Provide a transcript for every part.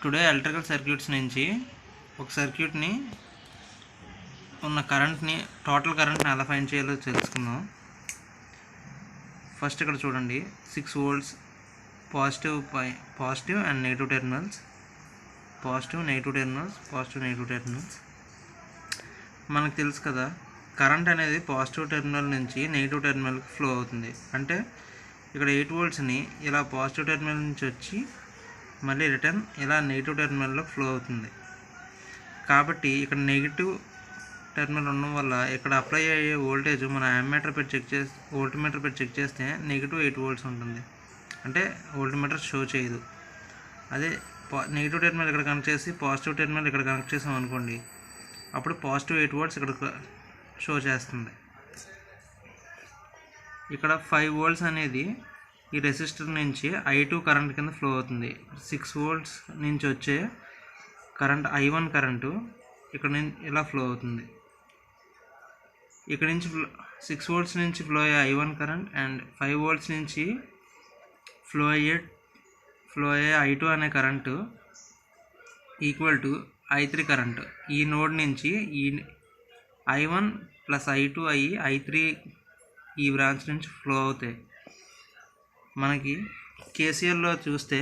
Today electrical circuits నుంచి ఒక సర్క్యూట్ని ఉన్న కరెంట్ని టోటల్ కరెంట్ని ఎలా ఫైండ్ చేయాలో తెలుసుకుందాం. ఫస్ట్ ఇక్కడ చూడండి, 6 volts positive and negative terminals, positive negative terminals. మనకు తెలుసు కదా, కరెంట్ అనేది పాజిటివ్ టెర్మినల్ నుంచి నెగిటివ్ టెర్మినల్కి ఫ్లో అవుతుంది. అంటే ఇక్కడ 8 voltsని ఇలా పాజిటివ్ టెర్మినల్ నుంచి వచ్చి మళ్ళీ రిటర్న్ ఇలా నెగిటివ్ టెర్మినల్లో ఫ్లో అవుతుంది. కాబట్టి ఇక్కడ నెగిటివ్ టెర్మినల్ ఉండడం వల్ల ఇక్కడ అప్లై అయ్యే వోల్టేజ్ మన వోల్ట్మీటర్ పెట్టి చెక్ చేస్తే నెగిటివ్ 8 volts ఉంటుంది. అంటే వోల్ట్మీటర్ షో చేయదు. అదే నెగిటివ్ టెర్మినల్ ఇక్కడ కనెక్ట్ చేసి పాజిటివ్ టెర్మినల్ ఇక్కడ కనెక్ట్ చేసాం అనుకోండి, అప్పుడు పాజిటివ్ 8 volts ఇక్కడ షో చేస్తుంది. ఇక్కడ 5 volts అనేది ఈ రెసిస్టర్ నుంచి I2 కరెంట్ కింద ఫ్లో అవుతుంది. 6 volts నుంచి వచ్చే కరెంట్ I1 కరెంటు ఇక్కడ నుంచి ఇలా ఫ్లో అవుతుంది. ఇక్కడ నుంచి 6 volts నుంచి ఫ్లో అయ్యే I1 కరెంట్ అండ్ 5 volts నుంచి ఫ్లో అయ్యే I2 అనే current equal to I3 current. ఈ నోడ్ నుంచి ఈ I1 ప్లస్ I2 అయ్యి I3 ఈ బ్రాంచ్ నుంచి ఫ్లో అవుతాయి. మనకి కేసీఎల్లో చూస్తే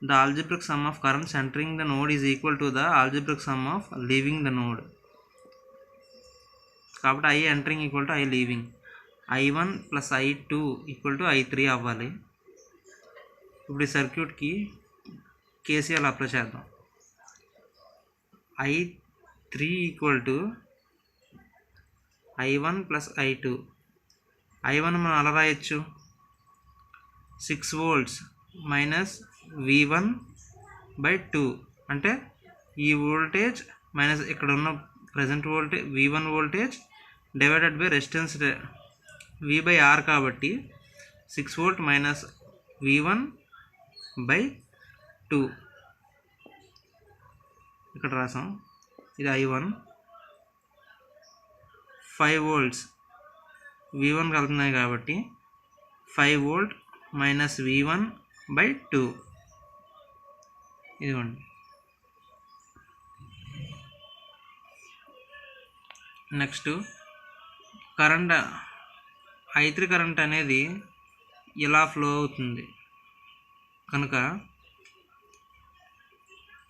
the algebraic sum of currents entering the node is equal to the algebraic sum of leaving the node. కాబట్టి I entering equal to I leaving. I1 plus I2 equal to I3 అవ్వాలి. ఇప్పుడు ఈ సర్క్యూట్కి KCL apply చేద్దాం. I3 equal to I1 plus I2. I1 మనం అలా రాయొచ్చు, 6 volts minus V1/2. అంటే ఈ వోల్టేజ్ మైనస్ ఇక్కడ ఉన్న present voltage V1 voltage divided by resistance V/R. కాబట్టి 6 volt మైనస్ V1/2 ఇక్కడ రాసాం. ఇది I1. 5 volts V1 కలుపుతున్నాయి కాబట్టి 5 volt మైనస్ V1/2 ఇదిగోండి. నెక్స్ట్ కరెంట్ I3 కరెంట్ అనేది ఇలా ఫ్లో అవుతుంది కనుక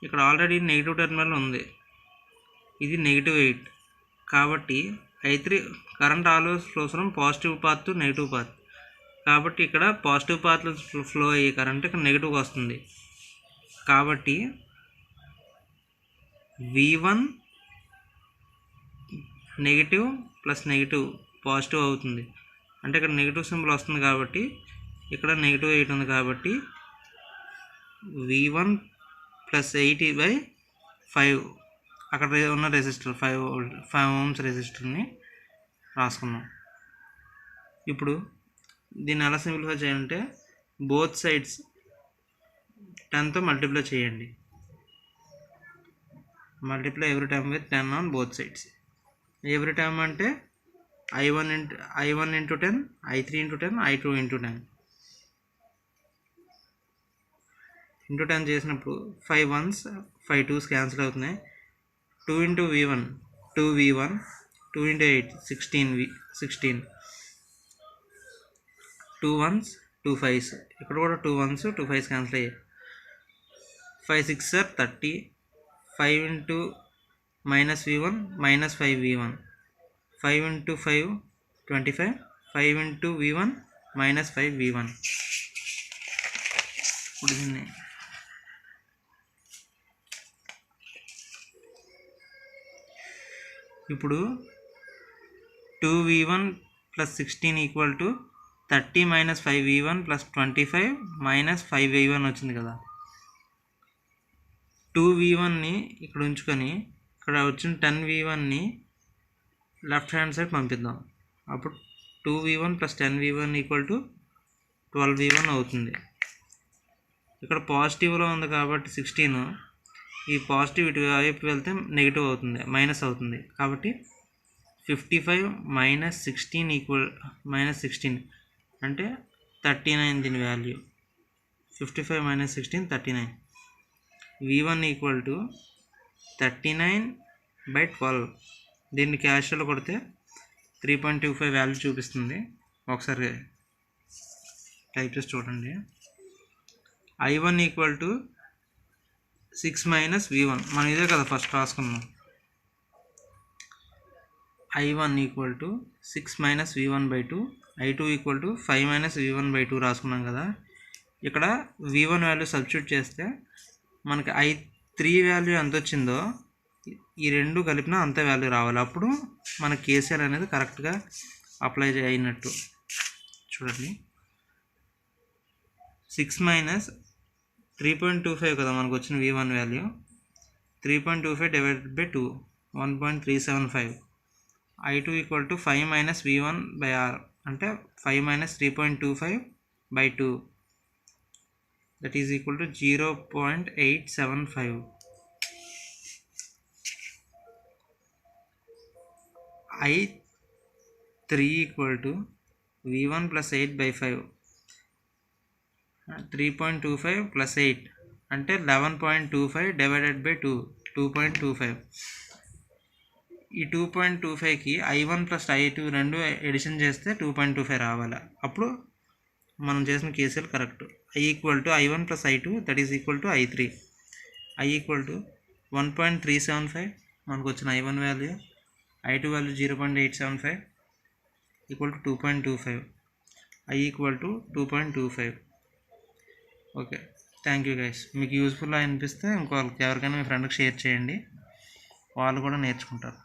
ఇక్కడ ఆల్రెడీ నెగిటివ్ టెర్మినల్ ఉంది, ఇది -8. కాబట్టి I3 current always flows from positive path to negative path. కాబట్టి ఇక్కడ పాజిటివ్ పాత్లో ఫ్లో అయ్యే కరెంట్ ఇక్కడ నెగిటివ్గా వస్తుంది. కాబట్టి V1 negative plus negative positive అవుతుంది. అంటే ఇక్కడ నెగిటివ్ సింబల్ వస్తుంది కాబట్టి ఇక్కడ -8 ఉంది. కాబట్టి V1 ప్లస్ 8/5 అక్కడ ఉన్న రెసిస్టర్ 5 ohms రెసిస్టర్ని రాసుకున్నాం. ఇప్పుడు దీన్ని ఎలా సింప్లిఫై చేయాలంటే బోత్ సైడ్స్ 10తో మల్టిప్లై చేయండి. Multiply every time with 10 on both sides. Every time అంటే I1 into 10, I3 into 10, I2 into 10. Into 10 చేసినప్పుడు 5 1s 5 2s క్యాన్సిల్ అవుతున్నాయి. 2 into V1 2V1, 2 into 8 16 2 1s 2 5s. ఇక్కడ కూడా 2 1s 2 5s క్యాన్సిల్ అయ్యాయి. 5 6 are 30. 5 into minus V1 minus 5V1. 5 into 5 25. 5 into V1 minus 5V1. ఇప్పుడు దీన్ని ఇప్పుడు 2V1 plus 16 equal to 30 minus 5V1 plus 25 minus 5V1 వచ్చింది కదా. 2V1ని ఇక్కడ ఉంచుకొని ఇక్కడ వచ్చిన 10V1ని లెఫ్ట్ హ్యాండ్ సైడ్ పంపిద్దాం. అప్పుడు 2V1 plus 10V1 equal to 12V1 అవుతుంది. ఇక్కడ పాజిటివ్లో ఉంది కాబట్టి 16, ఈ పాజిటివ్ ఇటు వైపు వెళ్తే నెగిటివ్ అవుతుంది, మైనస్ అవుతుంది. కాబట్టి 55 మైనస్ 16 ఈక్వల్ -16 అంటే 39 దీని value. 55 minus 16 39. v1 equal to 39/12. దీన్ని క్యాష్లో కొడితే 3.25 వాల్యూ చూపిస్తుంది. ఒకసారి టైప్ చేసి చూడండి. i1 equal to 6 minus v1. మనం ఇదే కదా ఫస్ట్ రాసుకున్నాం. i1 equal to 6 minus v1/2, i2 equal to 5 minus v1/2 రాసుకున్నాం కదా. ఇక్కడ v1 వాల్యూ సబ్స్టిట్యూట్ చేస్తే మనకి i3 వాల్యూ ఎంత వచ్చిందో ఈ రెండు కలిపినా అంతే వాల్యూ రావాలి. అప్పుడు మన కేసీఆర్ అనేది కరెక్ట్గా అప్లై అయినట్టు. చూడండి, 6 మైనస్ 3.25 కదా మనకు వచ్చిన v1 value. 3.25 divided by 2, 1.375. i2 equal to 5 minus v1/r అంటే 5 minus 3.25/2, that is equal to 0.875. i3 equal to v1 plus 8/5, 3.25 plus 8 అంటే 11.25 డివైడెడ్ బై 2, 2.25. ఈ 2.25కి i1 ప్లస్ i2 రెండు ఎడిషన్ చేస్తే 2.25 రావాలి. అప్పుడు మనం చేసిన కేసులు correct. i equal to i1 plus i2 that is equal to i3. i equal to 1.375 మనకు వచ్చిన i1 value, i2 value 0.875 equal to 2.25. i equal to 2.25. Okay, thank you guys. మీకు యూస్ఫుల్ అనిపిస్తే ఇంకొకరికి ఎవరికైనా మీ ఫ్రెండ్కి షేర్ చేయండి, వాళ్ళు కూడా నేర్చుకుంటారు.